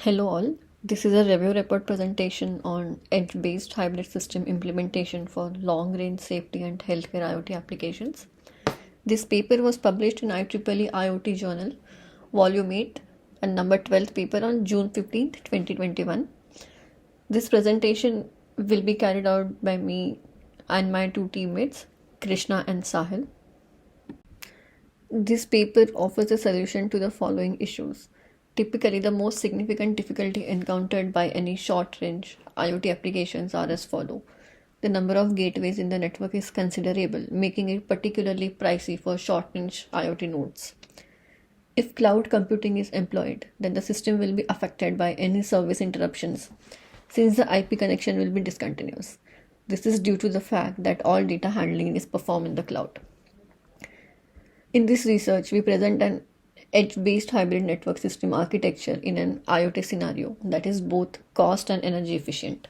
Hello all, this is a review report presentation on edge-based hybrid system implementation for long-range safety and healthcare IoT applications. This paper was published in IEEE IoT Journal, Volume 8 and number 12th paper on June 15th, 2021. This presentation will be carried out by me and my two teammates, Krishna and Sahil. This paper offers a solution to the following issues. Typically, the most significant difficulty encountered by any short-range IoT applications are as follow. The number of gateways in the network is considerable, making it particularly pricey for short-range IoT nodes. If cloud computing is employed, then the system will be affected by any service interruptions, since the IP connection will be discontinuous. This is due to the fact that all data handling is performed in the cloud. In this research, we present an edge-based hybrid network system architecture in an IoT scenario that is both cost and energy efficient.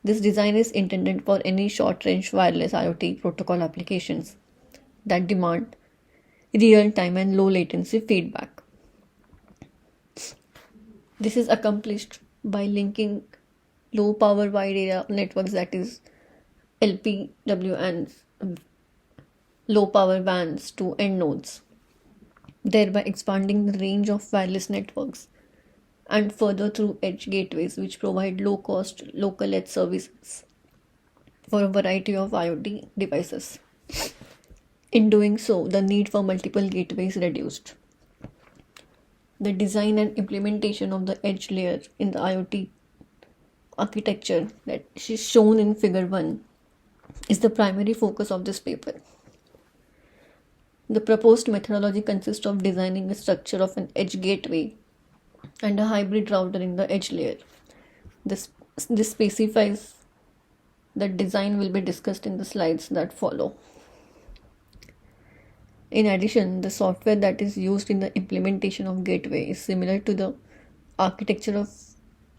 This design is intended for any short-range wireless IoT protocol applications that demand real-time and low-latency feedback. This is accomplished by linking low-power wide area networks, that is LPWANs, low-power WANs to end nodes, thereby expanding the range of wireless networks, and further through edge gateways which provide low-cost local edge services for a variety of IoT devices. In doing so, the need for multiple gateways is reduced. The design and implementation of the edge layer in the IoT architecture that is shown in Figure 1 is the primary focus of this paper. The proposed methodology consists of designing a structure of an edge gateway and a hybrid router in the edge layer. This specifies that design will be discussed in the slides that follow. In addition, the software that is used in the implementation of gateway is similar to the architecture of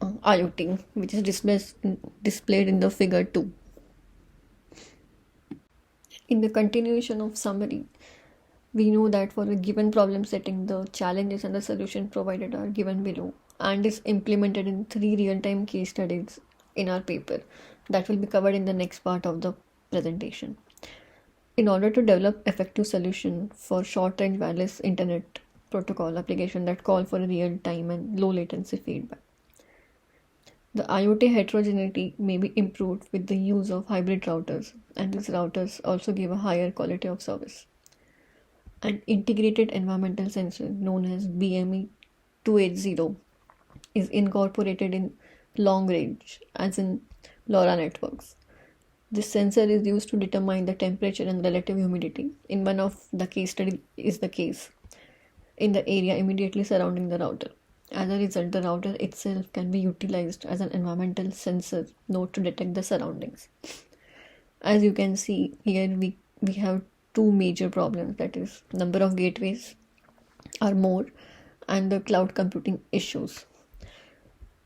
IoT, which is displayed in the Figure 2. In the continuation of summary, we know that for a given problem setting, the challenges and the solution provided are given below and is implemented in 3 real-time case studies in our paper that will be covered in the next part of the presentation. In order to develop effective solution for short-range wireless internet protocol application that call for a real-time and low-latency feedback, the IoT heterogeneity may be improved with the use of hybrid routers, and these routers also give a higher quality of service. An integrated environmental sensor known as BME 280 is incorporated in long range, as in LoRa networks. This sensor is used to determine the temperature and relative humidity. In one of the case study is the case in the area immediately surrounding the router. As a result, the router itself can be utilized as an environmental sensor node to detect the surroundings. As you can see here, we have two major problems, that is number of gateways are more and the cloud computing issues.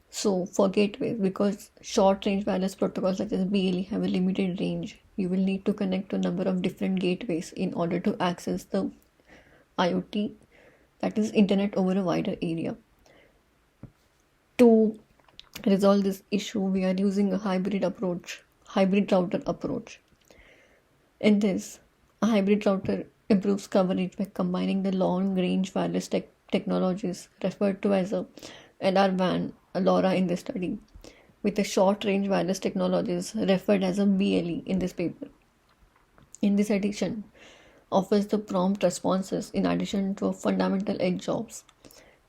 So for gateways, because short range wireless protocols such as BLE have a limited range, you will need to connect to a number of different gateways in order to access the IoT, that is internet over a wider area. To resolve this issue, we are using a hybrid router approach. In this, a hybrid router improves coverage by combining the long-range wireless technologies referred to as a LR-WAN, LoRa in this study, with the short-range wireless technologies referred as a BLE in this paper. In this edition, offers the prompt responses in addition to fundamental edge jobs,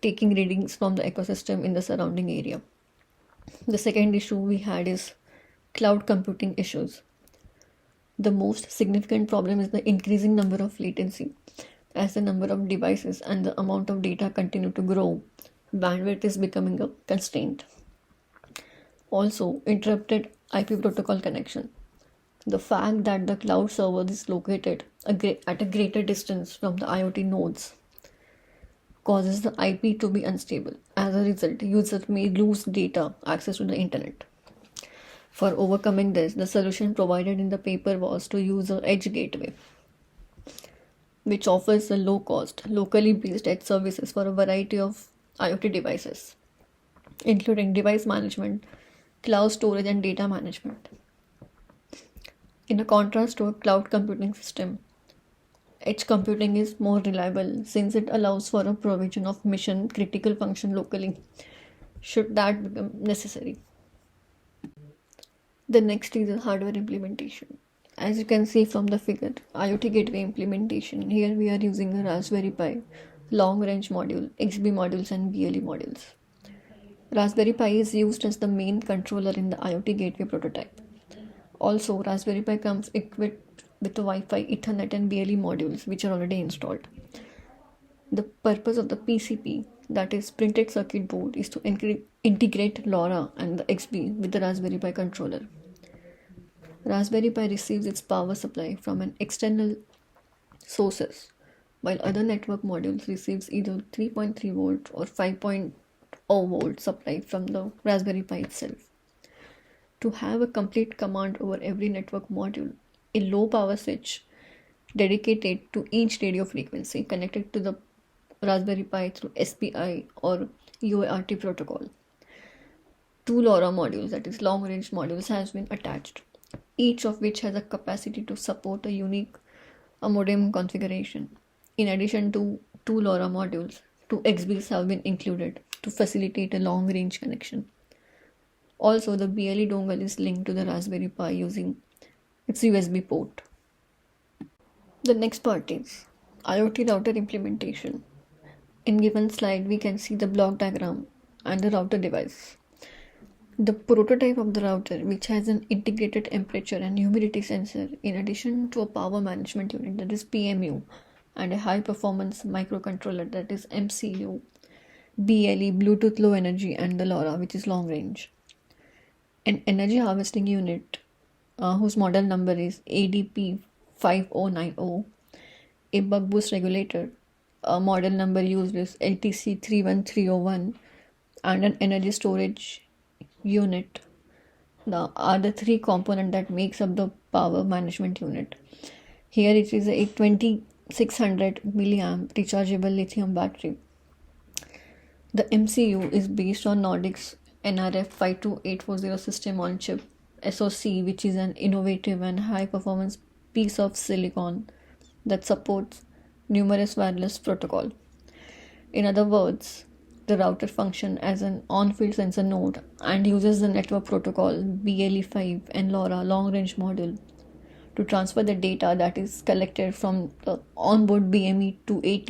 taking readings from the ecosystem in the surrounding area. The second issue we had is cloud computing issues. The most significant problem is the increasing number of latency. As the number of devices and the amount of data continue to grow, bandwidth is becoming a constraint. Also, interrupted IP protocol connection. The fact that the cloud server is located at a greater distance from the IoT nodes causes the IP to be unstable. As a result, users may lose data access to the internet. For overcoming this, the solution provided in the paper was to use an edge gateway, which offers a low-cost, locally based edge services for a variety of IoT devices. including device management, cloud storage, and data management. In a contrast to a cloud computing system, edge computing is more reliable since it allows for a provision of mission critical function locally, should that become necessary. The next is the hardware implementation. As you can see from the figure, IoT gateway implementation. Here we are using a Raspberry Pi, long range module, XB modules, and BLE modules. Raspberry Pi is used as the main controller in the IoT gateway prototype. Also, Raspberry Pi comes equipped with Wi-Fi, Ethernet, and BLE modules, which are already installed. The purpose of the PCB, that is printed circuit board, is to integrate LoRa and the XB with the Raspberry Pi controller. Raspberry Pi receives its power supply from an external sources, while other network modules receives either 3.3 volt or 5.0 volt supply from the Raspberry Pi itself. To have a complete command over every network module, a low power switch dedicated to each radio frequency connected to the Raspberry Pi through SPI or UART protocol. Two LoRa modules, that is long range modules, has been attached, each of which has a capacity to support a unique modem configuration. In addition to two LoRa modules, two XBs have been included to facilitate a long range connection. Also, the BLE dongle is linked to the Raspberry Pi using its USB port. The next part is IoT router implementation. In given slide, we can see the block diagram and the router device. The prototype of the router, which has an integrated temperature and humidity sensor, in addition to a power management unit, that is PMU, and a high performance microcontroller, that is MCU, BLE, Bluetooth Low Energy, and the LoRa, which is long range. An energy harvesting unit, whose model number is ADP 5090, a buck boost regulator, model number used is LTC 31301, and an energy storage unit are the three components that makes up the power management unit. Here it is a 2600 milliamp rechargeable lithium battery. The MCU is based on Nordic's NRF 52840 system on chip SoC, which is an innovative and high performance piece of silicon that supports numerous wireless protocol. In other words, the router functions as an on-field sensor node and uses the network protocol BLE5 and LoRa long-range module to transfer the data that is collected from the onboard BME to AT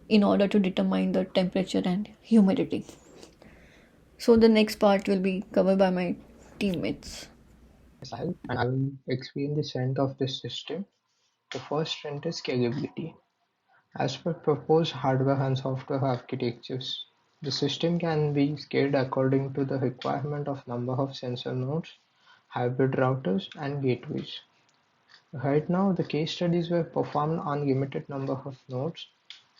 in order to determine the temperature and humidity. So the next part will be covered by my teammates. And I will explain the strength of this system. The first strength is scalability. As per proposed hardware and software architectures, the system can be scaled according to the requirement of number of sensor nodes, hybrid routers, and gateways. Right now, the case studies were performed on limited number of nodes,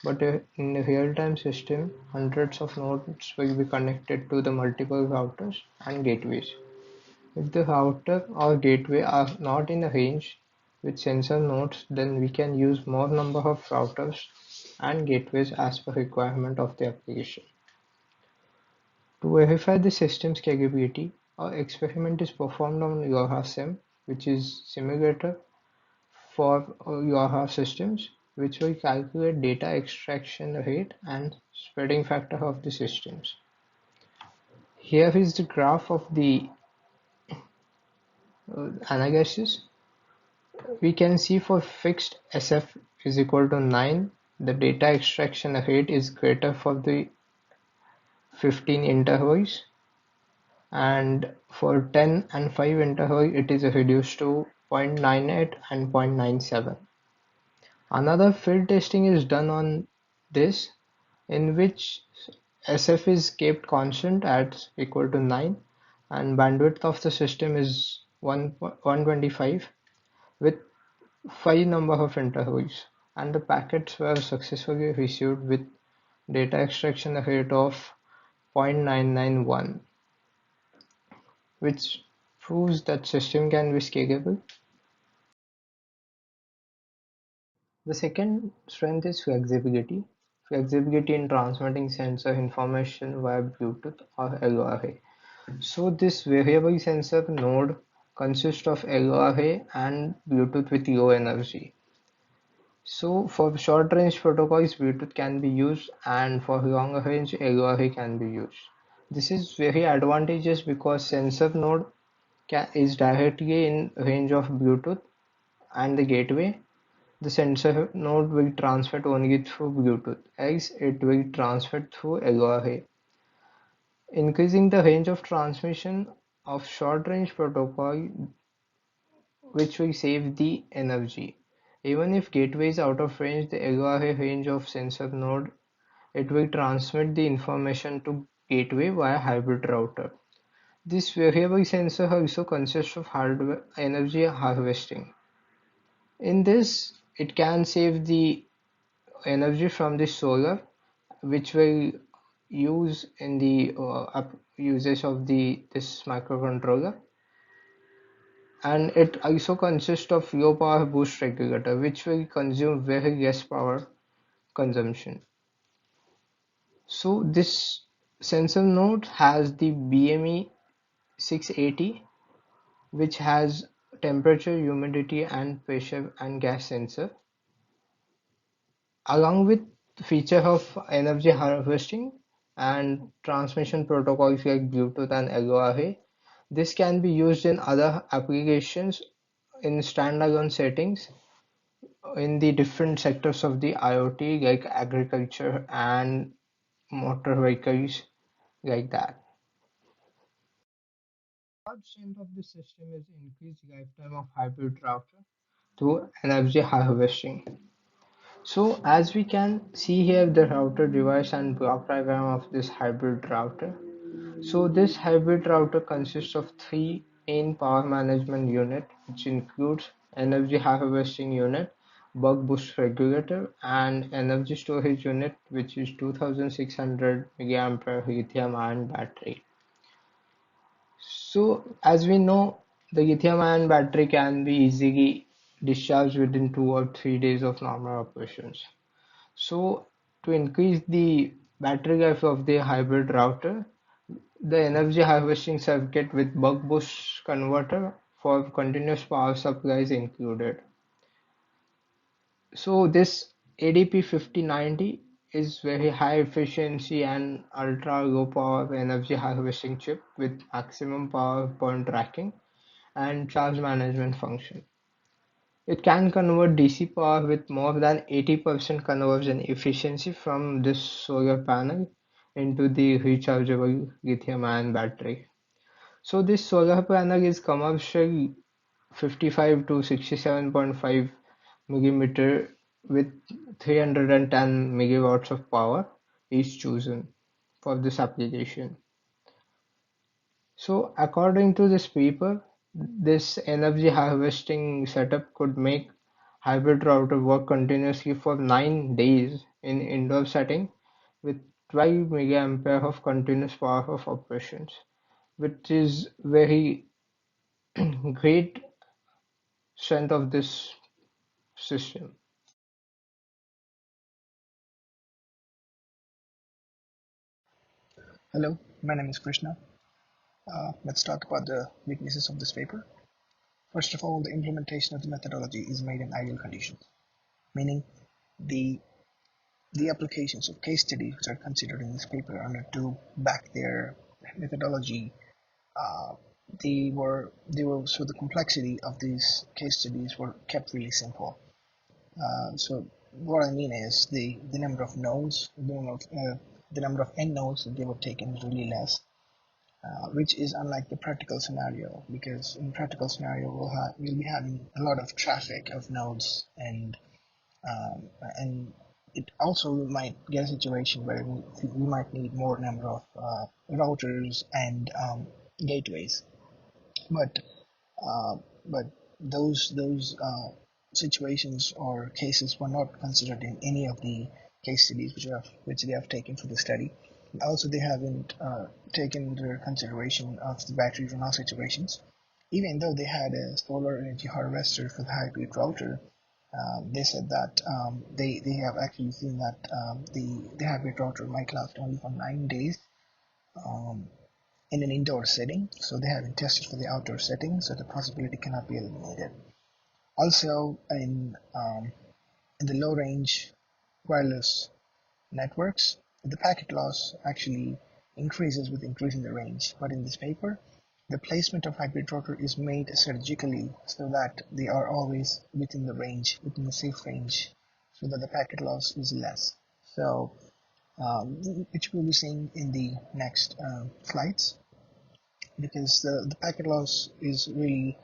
but in a real-time system, hundreds of nodes will be connected to the multiple routers and gateways. If the router or gateway are not in a range with sensor nodes, then we can use more number of routers and gateways as per requirement of the application. To verify the system's capability, our experiment is performed on YORHA-SIM, which is simulator for YORHA systems, which will calculate data extraction rate and spreading factor of the systems. Here is the graph of the analysis. We can see for fixed SF is equal to 9, the data extraction rate is greater for the 15 intervals, and for 10 and 5 interval it is reduced to 0.98 and 0.97. Another field testing is done on this, in which SF is kept constant at equal to 9 and bandwidth of the system is 125 with 5 number of intervals, and the packets were successfully received with data extraction rate of 0.991, which proves that system can be scalable. The second strength is flexibility. flexibility in transmitting sensor information via Bluetooth or LoRa. So this variable sensor node consists of LoRa and Bluetooth with low energy. So for short range protocols, Bluetooth can be used, and for long range, LoRa can be used. This is very advantageous because sensor node is directly in range of Bluetooth and the gateway. The sensor node will transmit only through Bluetooth, else it will transmit through LoRa. Increasing the range of transmission of short range protocol, which will save the energy. Even if gateway is out of range, the LoRa range of sensor node, it will transmit the information to gateway via hybrid router. This variable sensor also consists of hardware energy harvesting. In this, it can save the energy from the solar, which will use in the usage of the this microcontroller, and it also consists of low power boost regulator, which will consume very less power consumption. So this sensor node has the BME 680, which has temperature, humidity, and pressure and gas sensor, along with feature of energy harvesting and transmission protocols like Bluetooth and LoRa. This can be used in other applications in standalone settings in the different sectors of the IoT, like agriculture and motor vehicles, like that. Third strength of the system is increased lifetime of hybrid router through energy harvesting. So as we can see here, the router device and block diagram of this hybrid router. So this hybrid router consists of three main power management unit, which includes energy harvesting unit, buck boost regulator, and energy storage unit, which is 2600 milliampere lithium ion battery. So as we know, the lithium ion battery can be easily discharged within 2 or 3 days of normal operations. So to increase the battery life of the hybrid router, the energy harvesting circuit with buck boost converter for continuous power supply is included. So this ADP 5090 is very high efficiency and ultra low power energy harvesting chip with maximum power point tracking and charge management function. It can convert DC power with more than 80% conversion efficiency from this solar panel into the rechargeable lithium-ion battery. So this solar panel is commercial 55 to 67.5 millimeter with 310 megawatts of power is chosen for this application. So according to this paper, this energy harvesting setup could make hybrid router work continuously for 9 days in indoor setting with 12 milliampere of continuous power of operations, which is very great strength of this system. Hello, my name is Krishna. Let's talk about the weaknesses of this paper. First of all, the implementation of the methodology is made in ideal conditions, meaning the the applications of case studies which are considered in this paper under to back their methodology. Uh, they were so the complexity of these case studies were kept really simple. So what I mean is the number of nodes, the number of end nodes that they were taken is really less, which is unlike the practical scenario, because in practical scenario we'll be having a lot of traffic of nodes, and it also might get a situation where we might need more number of routers and gateways, but uh, but those situations or cases were not considered in any of the case studies which they have taken for the study. Also, they haven't taken into consideration of the battery runoff situations. Even though they had a solar energy harvester for the hybrid router, They said that they have actually seen that the habit router might last only for 9 days um, in an indoor setting. So they haven't tested for the outdoor setting, so the possibility cannot be eliminated. Also, in the low range wireless networks, the packet loss actually increases with increasing the range. But in this paper, the placement of hybrid rotor is made strategically so that they are always within the range, within the safe range, so that the packet loss is less. So, which we'll be seeing in the next slides, because the packet loss is really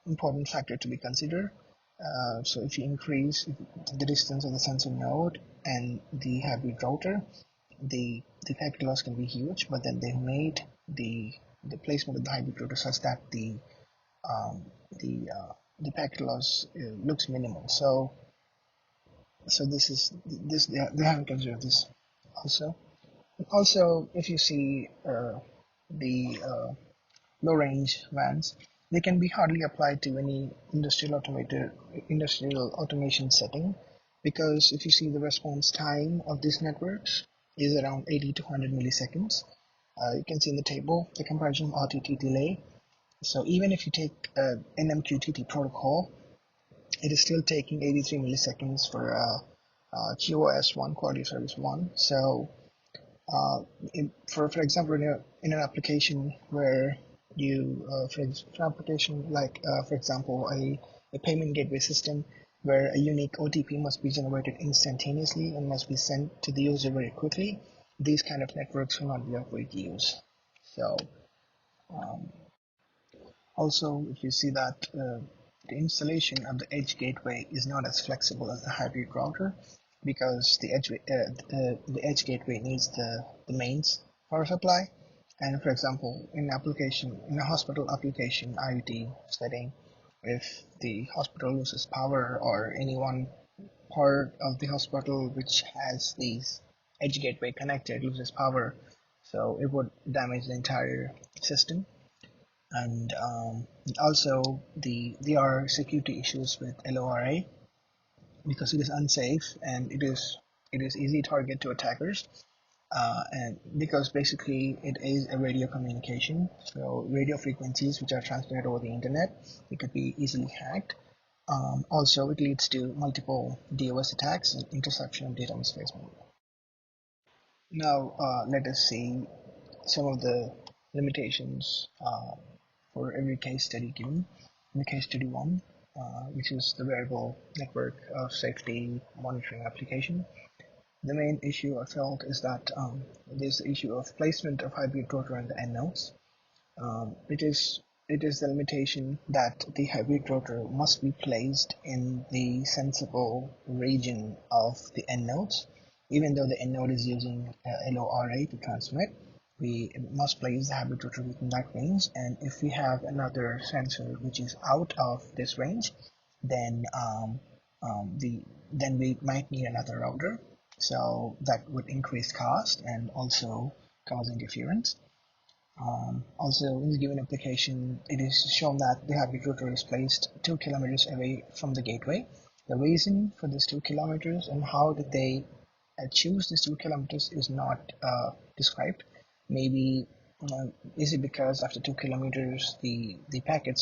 important factor to be considered. So if you increase the distance of the sensor node and the hybrid router, the packet loss can be huge, but then they've made the placement of the hybrid router such that um, the the packet loss looks minimal. So this they haven't considered this also. Also, if you see the low range WANs, they can be hardly applied to any industrial automation setting, because if you see the response time of these networks is around 80 to 100 milliseconds. You can see in the table the comparison of RTT delay. So even if you take NMQTT protocol, it is still taking 83 milliseconds for QoS 1, quality of service 1. So for example, in an application where you for an application like for example a payment gateway system where a unique OTP must be generated instantaneously and must be sent to the user very quickly, these kind of networks will not be of great use. So um, also, if you see that the installation of the edge gateway is not as flexible as the hybrid router, because the edge gateway needs the mains power supply. And for example, in a hospital application IoT setting, if the hospital loses power or any one part of the hospital which has these edge gateway connected loses power, so it would damage the entire system. And also there are security issues with LORA, because it is unsafe and it is easy target to attackers, and because basically it is a radio communication, so radio frequencies which are transmitted over the internet, it could be easily hacked. Also, it leads to multiple DOS attacks and interception of data misplacement. Now let us see some of the limitations for every case study given. In the case study 1, which is the wearable network of safety monitoring application, the main issue I felt is that there's the issue of placement of hybrid rotor in the end nodes. It is the limitation that the hybrid rotor must be placed in the sensible region of the end nodes. Even though the end node is using LORA to transmit, we must place the hybrid rotor within that range. And if we have another sensor which is out of this range, then then we might need another router. So that would increase cost and also cause interference. Also, in the given application, it is shown that the hybrid router is placed 2 kilometers away from the gateway. The reason for this 2 kilometers and how did they choose these 2 kilometers is not described. Maybe is it because after 2 kilometers the packet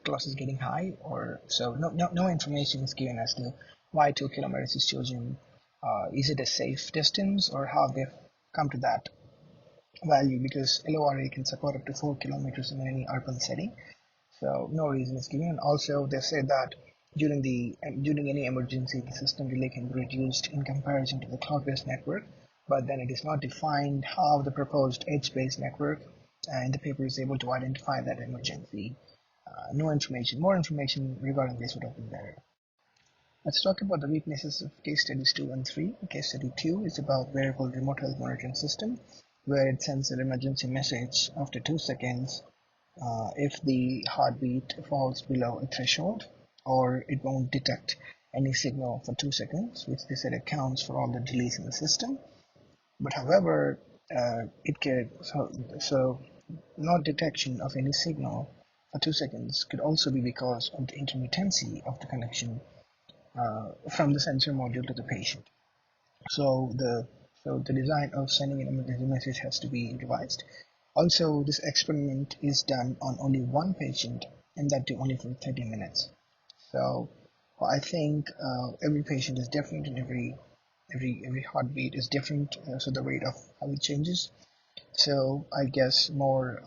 loss is getting high, or so no information is given as to why 2 kilometers is chosen. Is it a safe distance, or how they've come to that value, because LORA can support up to 4 kilometers in any urban setting. So no reason is given. And also they said that during any emergency, the system delay can be reduced in comparison to the cloud-based network, but then it is not defined how the proposed edge-based network in the paper is able to identify that emergency. No information. More information regarding this would have been there. Let's talk about the weaknesses of case studies 2 and 3. Case study 2 is about wearable remote health monitoring system, where it sends an emergency message after 2 seconds if the heartbeat falls below a threshold, or it won't detect any signal for 2 seconds, which they said accounts for all the delays in the system. But however, it can so not detection of any signal for 2 seconds could also be because of the intermittency of the connection. from the sensor module to the patient. So the design of sending an emergency message has to be revised. Also, this experiment is done on only one patient, and that too only for 30 minutes. So I think every patient is different, and every heartbeat is different, so the rate of how it changes. So I guess more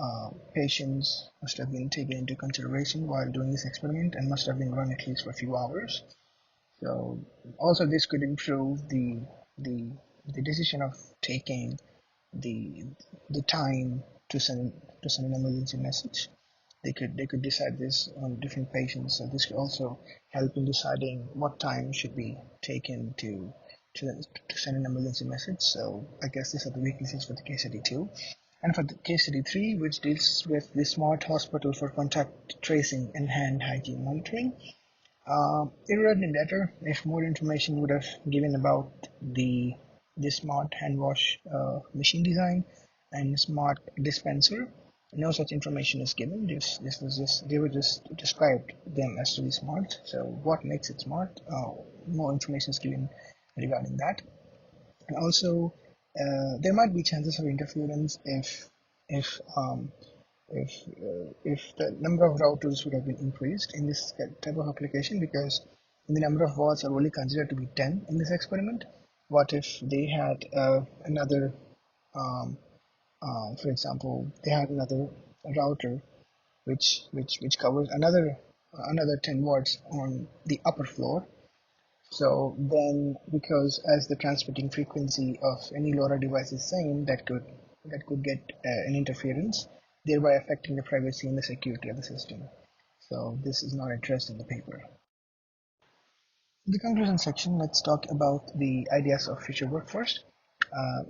patients must have been taken into consideration while doing this experiment, and must have been run at least for a few hours. So also this could improve the the decision of taking the the time to send an emergency message. They could decide this on different patients. So this could also help in deciding what time should be taken to send an emergency message. So I guess these are the weaknesses for the case study 2. And for the case study 3, which deals with the smart hospital for contact tracing and hand hygiene monitoring, it would have been better if more information would have given about the smart hand wash machine design and smart dispenser. No such information is given. This was just they were just described them as to be smart. So what makes it smart? More information is given regarding that. And also, there might be chances of interference if um, if the number of routers would have been increased in this type of application, because the number of wards are only considered to be 10 in this experiment. What if they had another, um, for example, they had another router which covers another 10 wards on the upper floor. So then, because as the transmitting frequency of any LoRa device is same, that could get an interference, thereby affecting the privacy and the security of the system. So this is not addressed in the paper. In the conclusion section, let's talk about the ideas of future work first.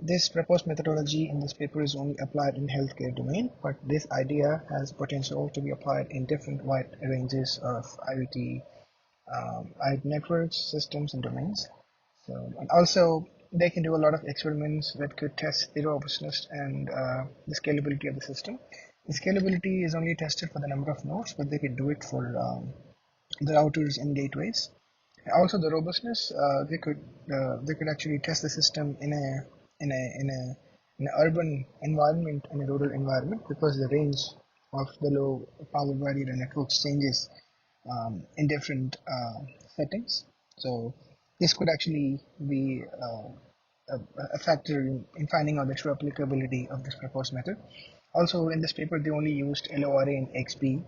This proposed methodology in this paper is only applied in healthcare domain, but this idea has potential to be applied in different wide ranges of IoT networks, systems, and domains. So, and also they can do a lot of experiments that could test the robustness and the scalability of the system. The scalability is only tested for the number of nodes, but they can do it for the routers and gateways. Also, the robustness, they could actually test the system in an urban environment and a rural environment, because the range of the low power barrier networks changes in different settings. So this could actually be a factor in finding out the true applicability of this proposed method. Also, in this paper, they only used LORA and XB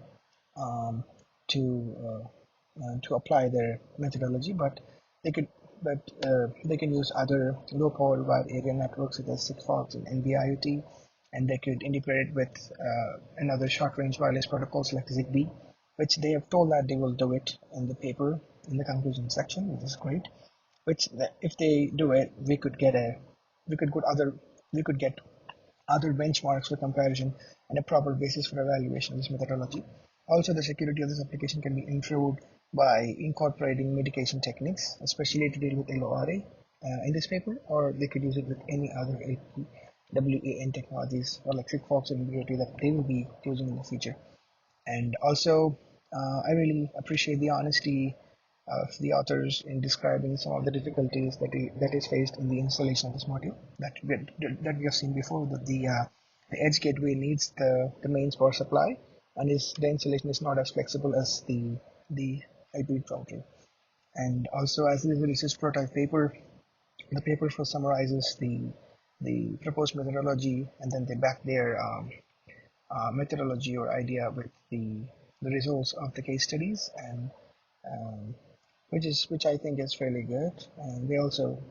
um, to apply their methodology, but they could they can use other low power wide area networks such as Sigfox and NB-IoT, and they could integrate it with another short range wireless protocols like Zigbee, which they have told that they will do it in the paper in the conclusion section, which is great. Which if they do it, we could get other we could get other benchmarks for comparison and a proper basis for evaluation of this methodology. Also, the security of this application can be improved by incorporating mitigation techniques, especially to deal with LORA in this paper, or they could use it with any other WAN technologies or like Sigfox and BOT that they will be using in the future. And also, I really appreciate the honesty of the authors in describing some of the difficulties that is faced in the installation of this module that we have seen before, that the edge gateway needs the mains power supply, and the installation is not as flexible as the hybrid router. And also, as this is a research prototype paper, the paper first summarizes the proposed methodology, and then they back their methodology or idea with the results of the case studies, and um, which I think is fairly good. And they also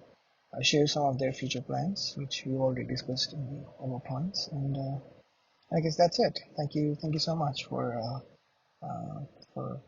share some of their future plans, which we already discussed in the other points. And I guess that's it. Thank you so much uh, for